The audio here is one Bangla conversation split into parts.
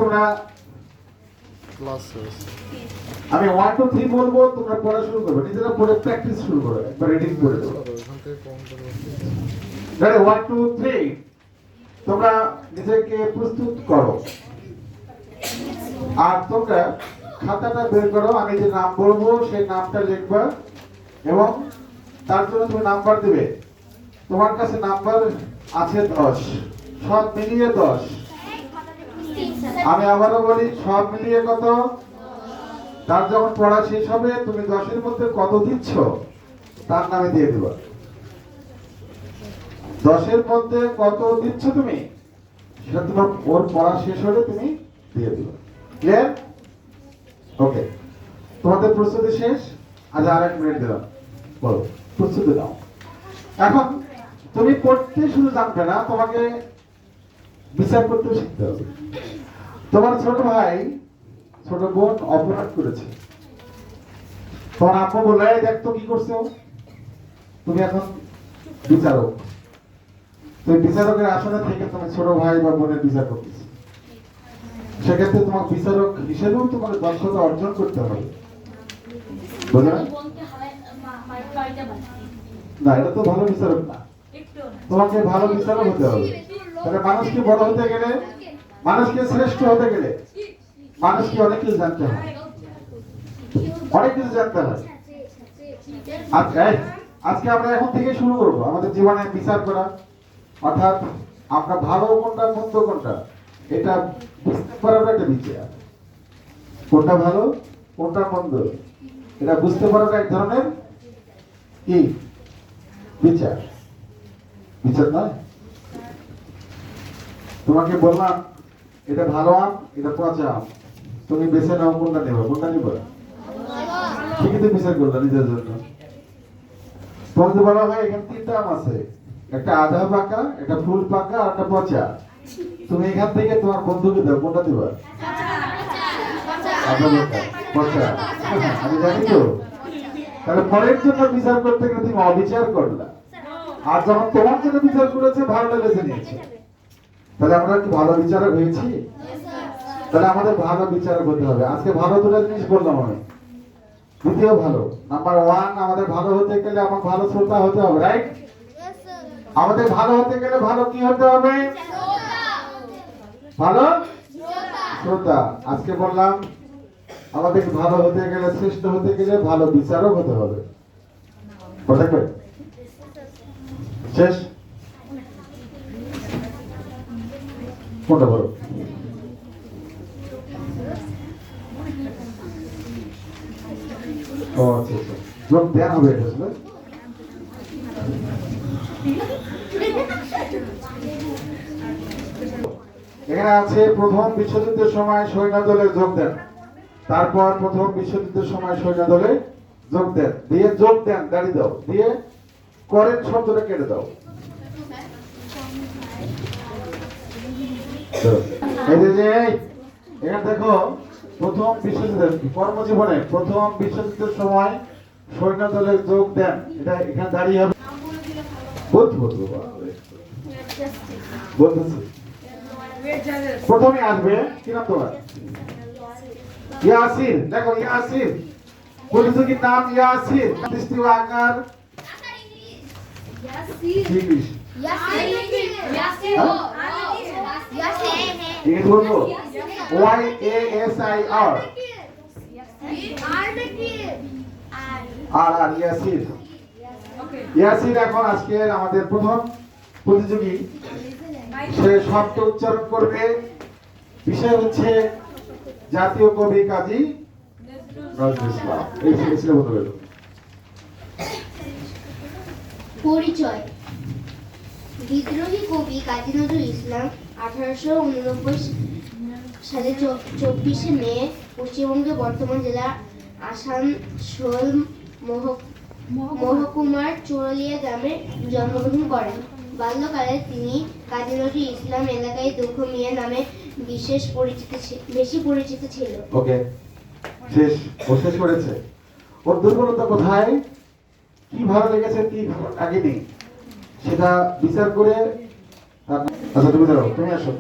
তোমরা আমি 1 2 3 বলবো, তোমরা পড়া শুরু করবে, নিজেরা পড়ে প্র্যাকটিস শুরু করো, একবার রিডিং করে দাও। রেডি 1 2 3 তোমরা নিজেকে প্রস্তুত করো। আর তোমরা খাতাটা বের করো, আমি যে নাম বলবো সেই নামটা লিখবা এবং তার জন্য তুমি নাম্বার দিবে। তোমার কাছে নাম্বার আছে 10, সব মিলিয়ে 10। আমি আবারও বলি, সব মিলিয়ে কত? তার যখন পড়া শেষ হবে তুমি 10-এর মধ্যে কত দিচ্ছ তার নামে দিয়ে দিবা। 10-এর মধ্যে কত দিচ্ছ তুমি সেটা তোমার ওর পড়া শেষ হলে তুমি দিয়ে দিবা। ক্লিয়ার? ওকে, তোমাদের প্রস্তুতি শেষ। আজ আর 1 মিনিট দিলাম, বলো প্রস্তুতি নাও। এখন তুমি পড়তে শুধু জানবে না, তোমাকে বিচার করতে শিখতে হবে। তোমার ছোট ভাই ছোট বোন অপরাধ করেছে, তোমার আব্বু বলে দেখতো কি করছে ও। তুমি এখন বিচারক, তুমি বিচারকের আসনে থেকে তুমি ছোট ভাই বা বোনের বিচার করতেছ। সেক্ষেত্রে তোমার বিচারক হিসেবেও তোমাকে দক্ষতা অর্জন করতে হবে, বুঝলেন? না, এটা তো ভালো বিচারক না, তোমাকে ভালো বিচারক হতে হবে। তাহলে মানুষকে বড় হতে গেলে, মানুষকে শ্রেষ্ঠ হতে গেলে মানুষকে অনেক কিছু জানতে হয়, অনেক কিছু জানতে হয়। আজকে আমরা এখন থেকে শুরু করবো আমাদের জীবনে বিচার করা, অর্থাৎ আমরা ভালো কোনটা মন্দ কোনটা এটা বুঝতে পারাটা একটা বিচার। কোনটা ভালো কোনটা মন্দ এটা বুঝতে পারাটা এক ধরনের কি বিচার, বিচার নয়? তোমাকে বললাম এটা ভালো আম, এটা পচা আম, তুমি বেছে নাও কোনটা নেবে, কোনটা নিবে? ঠিকই তো বিচার করলে নিজের জন্য। তোমাকে বলা হয় এখানে 3টা আম আছে, একটা আধা পাকা, একটা ফুল পাকা আর একটা পচা। তুমি এখান থেকে তোমার বন্ধুকে দাও, কোনটা দিবা? আধা পাকা পচা। আমি জানি তো। তাহলে পরের জন্য বিচার করতে গেলে তুমি অবিচার করলা, আর যখন তোমার জন্য বিচার করেছে ভালোটা বেছে নিয়েছে। তাহলে আমরা কি ভালো বিচারক হয়েছি? তাহলে আমাদের ভালো বিচারক হতে হবে। আজকে ভালো 2টা জিনিস বললাম আমি। দ্বিতীয় ভালো, নাম্বার 1, আমাদের ভালো হতে গেলে আমার ভালো শ্রোতা হতে হবে, রাইট? আমাদের ভালো হতে গেলে ভালো কি হতে হবে? ভালো শ্রোতা। আজকে বললাম আমাদের ভালো হতে গেলে, শ্রেষ্ঠ হতে গেলে ভালো বিচারক হতে হবে। কথা কই শেষ? কোনটা বলো? ও আচ্ছা আচ্ছা, যোগ দেন হবে এটা আসলে। এখানে আছে প্রথম বিশ্বযুদ্ধের সময় সৈন্য দলে যোগ দেন, তারপর প্রথম বিশ্বযুদ্ধের সময় সৈন্য দলে যোগ দেন, দিয়ে যোগ দেন দাঁড়ি দাও, দিয়ে করেন শব্দটা কেটে দাও। এই যে এখানে দেখো, প্রথম বিশ্বযুদ্ধের কর্মজীবনে প্রথম বিশ্বযুদ্ধের সময় সৈন্য দলে যোগ দেন, এটা এখানে দাঁড়িয়ে হবে। বলতেছি প্রথমে আসবে কি নাম তোমার? ইয়াসির। দেখো ইয়াসির, প্রতিযোগীর নাম ইয়াসির। দৃষ্টি আকার ইংলিশ ইংলিশ বলবো YASIR আর আর ইয়াসির। ইয়াসির এখন আজকের আমাদের প্রথম প্রতিযোগী। সে শব্দ উচ্চারণ করবে। বিষয় হচ্ছে জাতীয় কবি কাজী নজরুল ইসলাম। এই ছিল বলতে পরিচয়। বিদ্রোহী কবি কাজী নজরুল ইসলাম 1889 সালে 24শে মে পশ্চিমবঙ্গের বর্ধমান জেলার আসানসোল মহকুমার চোরলিয়া গ্রামে জন্মগ্রহণ করেন। বাল্যকালে তিনি কাজী নজরুল ইসলাম এলাকায় দুঃখ মিয়া নামে বেশি পরিচিত ছিল। ওকে, শেষ। ও শেষ করেছে। ওর দুর্বলতা কোথায়, কি ভালো লেগেছে, কি ভালো লাগেনি সেটা বিচার করে। আচ্ছা তুমি দাঁড়াও, তুমি আসো।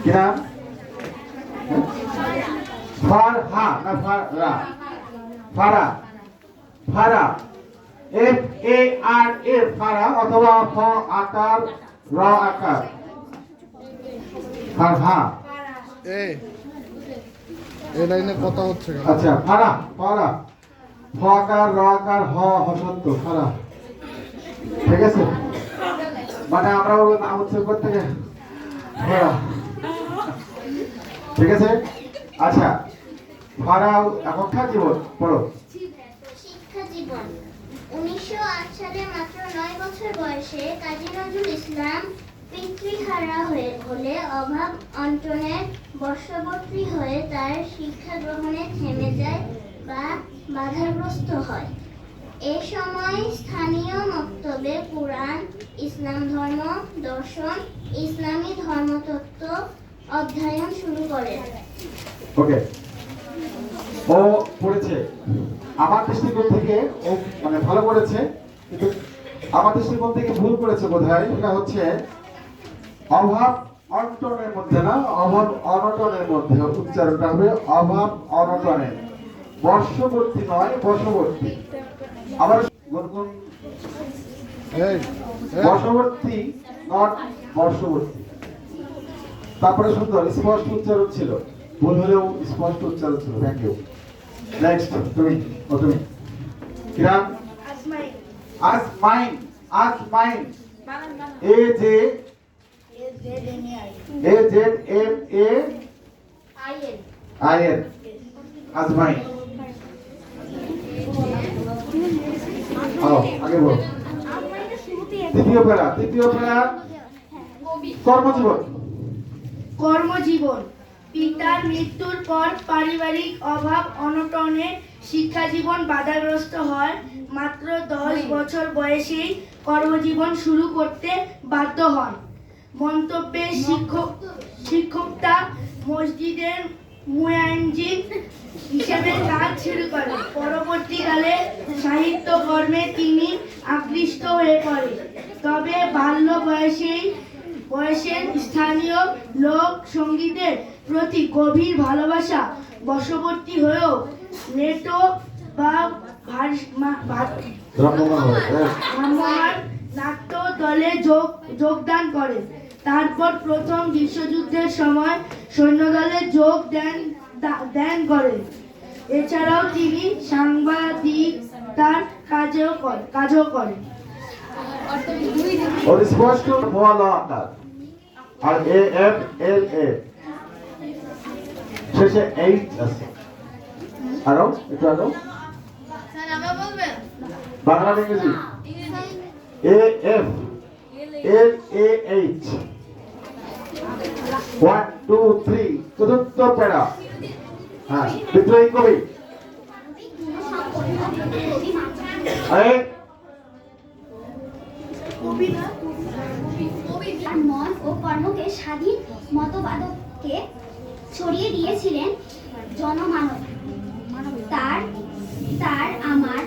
কি নাম? ফারহা না ফারা? ফারা, ফারা, এফ এ আর এ ফারা অথবা ফ আকার র আকার ফারহা। এই লাইনে কথা হচ্ছে কেন? আচ্ছা ফারা, ফারা, ফ আকার র আকার হ হসন্ত ফারা, ঠিক আছে? মানে আমরা ওর নাম উচ্চারণ করতে গিয়ে ফারা, ঠিক আছে? আচ্ছা ফারা এখনকার জীবন পড়ো। শিক্ষা জীবন 1908 সালে মাত্র 9 বছর বয়সে কাজী নজরুল ইসলাম পিতৃহারা হলে অভাব অনটনের বশবর্তী হয়ে তার শিক্ষা গ্রহণে থেমে যায় বা বাধাগ্রস্ত হয়। এ সময় স্থানীয় মক্তবে কুরআন, ইসলাম ধর্ম, দর্শন, ইসলামী ধর্মতত্ত্ব অধ্যয়ন শুরু করেন। ওকে, ও পড়েছে আমার দৃষ্টিকোণ থেকে, ও মানে ভালো করেছে, কিন্তু আমার দৃষ্টিকোণ থেকে ভুল করেছে বোধহয়। এটা হচ্ছে অভাব অনটনের মধ্যে না, অভাব অনটনের মধ্যে উচ্চারণটা হবে অভাব অনটনের, বর্ষবর্তী নয় বশবর্তী। আবার গুনগুন এই বশবর্তী নট বর্ষবর্তী। তারপরে সুন্দর স্পষ্ট উচ্চারণ ছিল, ভুল হলেও স্পষ্ট উচ্চারণ ছিল। Thank you. নেক্সট তুমি, ও তুমি কিরাম। Azmain, Azmain, A J M A I N, Azmain. আগে বলো। তৃতীয় প্যারা, তৃতীয় প্যারা কর্মজীবন। কর্মজীবন পিতার মৃত্যুর পর পারিবারিক অভাব অনটনে শিক্ষাজীবন বাধাগ্রস্ত হয়। মাত্র 10 বছর বয়সেই কর্মজীবন শুরু করতে বাধ্য হন। মন্তব্যে শিক্ষকতা মসজিদের মুয়াজ্জিন হিসেবে কাজ শুরু করেন। পরবর্তীকালে সাহিত্যকর্মে তিনি আকৃষ্ট হয়ে পড়েন। তবে বাল্য বয়সের স্থানীয় লোক সঙ্গীতের প্রতি গভীর ভালোবাসা বশবর্তী হয়েও নেটো বা ভ্রাম্যমাণ নাট্য দলে যোগদান করেন। তারপর প্রথম বিশ্বযুদ্ধের সময় সৈন্যদলে যোগ দেন করেন। এছাড়াও তিনি সাংবাদিকতার কাজও করেন। ওর স্পষ্ট বলা আকার আর এ এফ এল এ শেষে এইচ আছে। আরো একটু আরো বাংলা ইংরেজি A F L A H 1 2 3 চতুর্থ প্যারা। হ্যাঁ, বিদ্রোহী কবি তার মন ও কর্মকে স্বাধীন মতবাদকে ছড়িয়ে দিয়েছিলেন জনমানব। তার আমার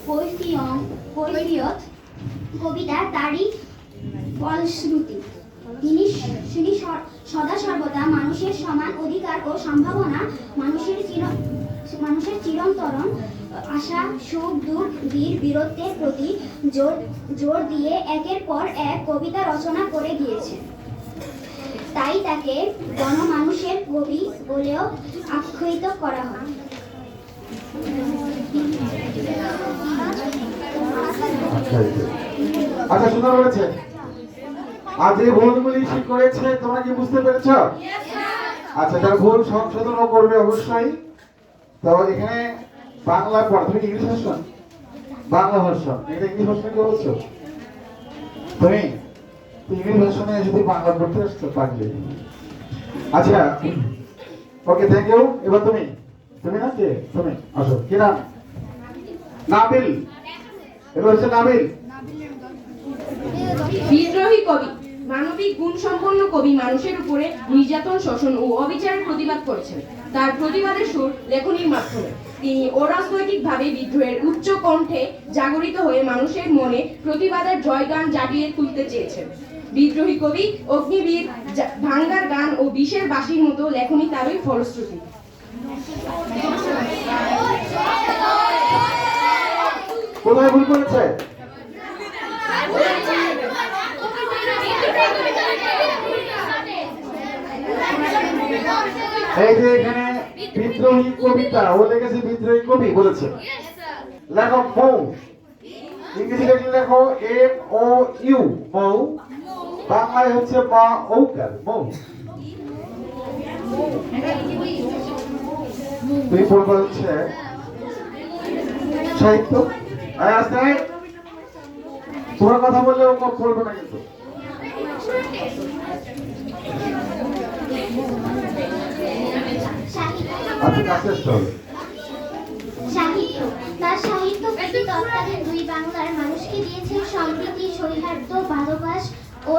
কৈফিয়ত কবিতা তারই ফলশ্রুতি। তিনি সদা সর্বদা মানুষের সমান অধিকার ও সম্ভাবনা, মানুষের চিরন্তন আশা, সুখ দুঃখ, বীর বীরত্বের প্রতি জোর দিয়ে একের পর এক কবিতা রচনা করে গিয়েছেন। তাই তাকে গণমানুষের কবি বলেও আখ্যায়িত করা হয়। আচ্ছা, সুন্দর বলেছে। আজ এই ভুলগুলি ঠিক করেছে, তোমরা কি বুঝতে পেরেছ? আচ্ছা, যারা ভুল সংশোধনও করবে অবশ্যই। তো এখানে বাংলা পড়া, তুমি ইংলিশ ভার্সন, বাংলা ভার্সন, এটা ইংলিশ ভার্সন কি বলছো তুমি? ইংলিশ ভার্সনে যদি বাংলা পড়তে আসছো পারলে। আচ্ছা, ওকে, থ্যাংক ইউ। এবার তুমি, তুমি না কে? তুমি আসো। কি নাম? নাবিল। এবার হচ্ছে নাবিল। বিদ্রোহী কবি মানবিক গুণ সম্পন্ন কবি মানুষের উপরে নির্যাতন, শোষণ ও অবিচারের প্রতিবাদ করেছেন। তার প্রতিবাদের সুর লেখনীর মাধ্যমে তিনি অরাজনৈতিকভাবে বিদ্রোহের উচ্চ কণ্ঠে জাগরিত হয়ে মানুষের মনে প্রতিবাদের জয়গান জাগিয়ে তুলতে চেয়েছেন। বিদ্রোহী কবি অগ্নিবীর ভাঙ্গার গান ও বিষের বাঁশির মতো লেখনী তারই ফলশ্রুতি। কোথায় ভুল করেছে? এই যে এখানে বিদ্রোহী কবিতা, ও লেগেছে বিদ্রোহী কবি বলেছে। লেখো মৌ, ইংরেজি লিখলে লেখো MOU, মৌ। বাংলায় হচ্ছে মা ঔকার, মৌ। তুই ভুল করেছে সাহিত্য। আস্তে তোমার কথা বললে ও বলবো না কিন্তু। আচ্ছা কাছে আসতে হবে। সাহিত্য তার সাহিত্য কৃতি তৎকালীন দুই বাংলার মানুষকে দিয়েছে সমৃদ্ধি, সৌহার্দ্য, ভালোবাস ও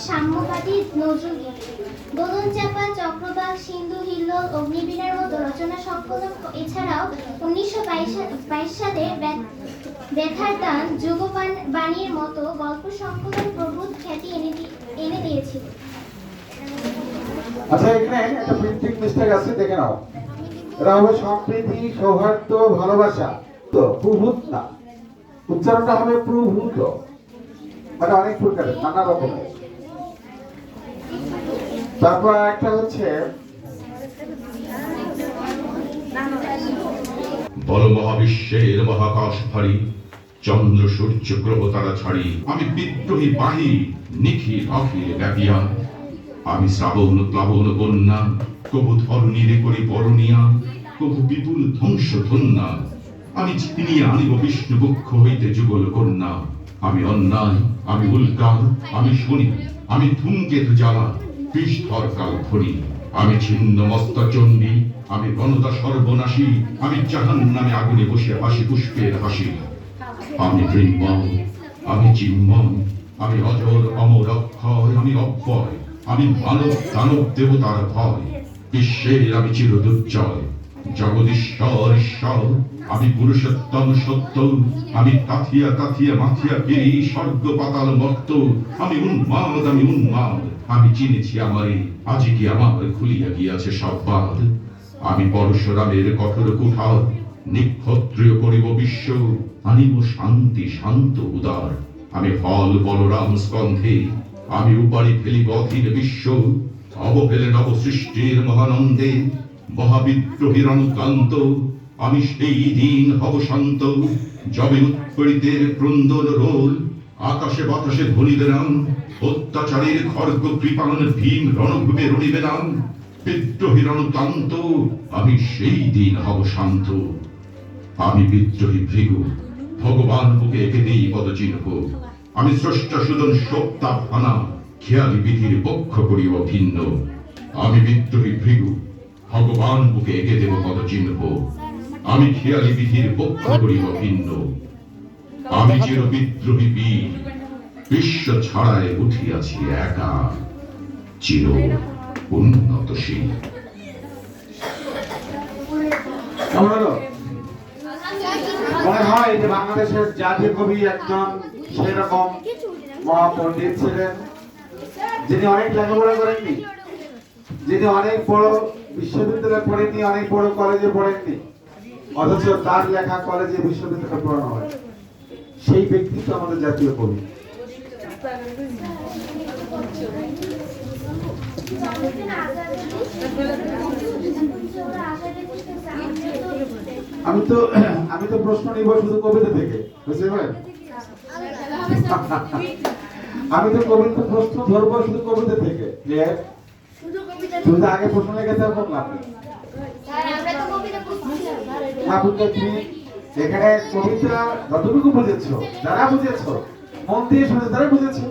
সাম্যবাদী নজরুল গীতি। দোলন চাপা, চক্রবাক, সিন্ধু হিল্লোল, অগ্নিবীণের মতো রচনা সংকলন, এছাড়াও 1922 সালে ব্যথার টান, যুগবাণীর মতো গল্প সংকলন প্রভূত খ্যাতি এনে দিয়েছিল। আচ্ছা এখানে একটা প্রিন্টিং মিস্টেক আছে, দেখে নাও। এটা হবে সম্প্রীতি, সৌহার্দ্য, ভালোবাসা। তো প্রভূত না, উচ্চারণটা হবে প্রভূত। মানে অনেক প্রকারের, নানা রকমের। তারপর একটা হচ্ছে বল মহাবিশ্বের মহাকাশ ভারী, চন্দ্র সূর্য গ্রহ তারা ছাড়ি, আমি বিদ্রোহী বাহি নিখিল অখিল ব্যাপিয়া। আমি শ্রাবণ প্লাবন বন্যা, কবু ধরণীরে করি বরণিয়া, কবু বিপুল ধ্বংস ধন্যা। আমি ছিনিয়ে আনিব বিষ্ণু বক্ষ হইতে যুগল কন্যা। আমি অন্যায়, আমি উল্কাল, আমি শনি, আমি ধূমকেতু জ্বালা, বিষধর কাল ধরি। আমি ছিন্ন মস্তা চণ্ডী, আমি রণদা সর্বনাশী, আমি জাহান্নামে আগুনে বসে হাসি পুষ্পের হাসি। আমি মৃন্ময়, আমি চিন্ময়, আমি অজর অমর অক্ষয়, আমি অব্যয়, আমি মানব দানব দেবতার ভয়। বিশ্বের আমি চিরদুর্জয়, জগদীশ্বর ঈশ্বর, আমি পুরুষোত্তম সত্য, আমি তাথিয়া তাথিয়া মাথিয়া ফিরি স্বর্গ পাতাল মর্ত। আমি উন্মাদ, আমি উন্মাদ, আমি চিনেছি আমারে, আজি কি আমার খুলিয়া গিয়াছে সব বাদ। আমি পরশুরামের কঠোর কুঠার, নিক্ষত্রিয় করিব বিশ্ব, আনিব শান্তি শান্ত উদার। আমি হল বলরাম স্কন্ধে, আমি উপাড়ি ফেলিব অধীন বিশ্ব, অবহেলে নব সৃষ্টির মহানন্দে, মহাবিদ্রোহীর অনুক্রান্ত। আমি সেই দিন হব শান্ত, যবে উৎপীড়িতের ক্রন্দন রোল, আকাশে বাতাসে ধ্বনিবে না, অত্যাচারীর খর্গ কৃপান ভীম রণভূমে রণিবে না। বিদ্রোহীর অনুক্রান্ত, আমি সেই দিন হব শান্ত। আমি বিদ্রোহী ভৃগু, ভগবান বুকে এঁকে দেই পদচিহ্ন। আমি স্রষ্টা সুদন সপ্তাহ হানা, খেয়ালি বিধির পক্ষ করিব ভিন্ন। আমি বিদ্রোহী ভৃগু, ভগবান বুকে এঁকে দেব পদচিহ্ন। আমি খেয়ালি বিধির পক্ষ করিব ভিন্ন। আমি চির বিদ্রোহী বীর, বিশ্ব ছাড়ায় উঠিয়াছি একা, চির উন্নতশীল। কেমন হলো? মনে হয় যে বাংলাদেশের জাতীয় কবি একজন সেরকম মহাপণ্ডিত ছিলেন, যিনি অনেক লেখাপড়া করেননি, যিনি অনেক বড় বিশ্ববিদ্যালয়ে পড়েননি, অনেক বড় কলেজে পড়েননি, অথচ তার লেখা কলেজে বিশ্ববিদ্যালয়ে পড়ানো হয়। সেই ব্যক্তি তো আমাদের জাতীয় কবি। আমি তো প্রশ্ন নিব শুধু কবিতা থেকে, বুঝতে পারেন? আমি তো কবিতা প্রশ্ন ধরবো শুধু কবিতা থেকে। তুমি তো আগে প্রশ্ন লেগে থাকো না, তুমি এখানে কবিতা যতটুকু বুঝেছো, যারা বুঝেছো মন দিয়ে শুনে, তারা বুঝেছো।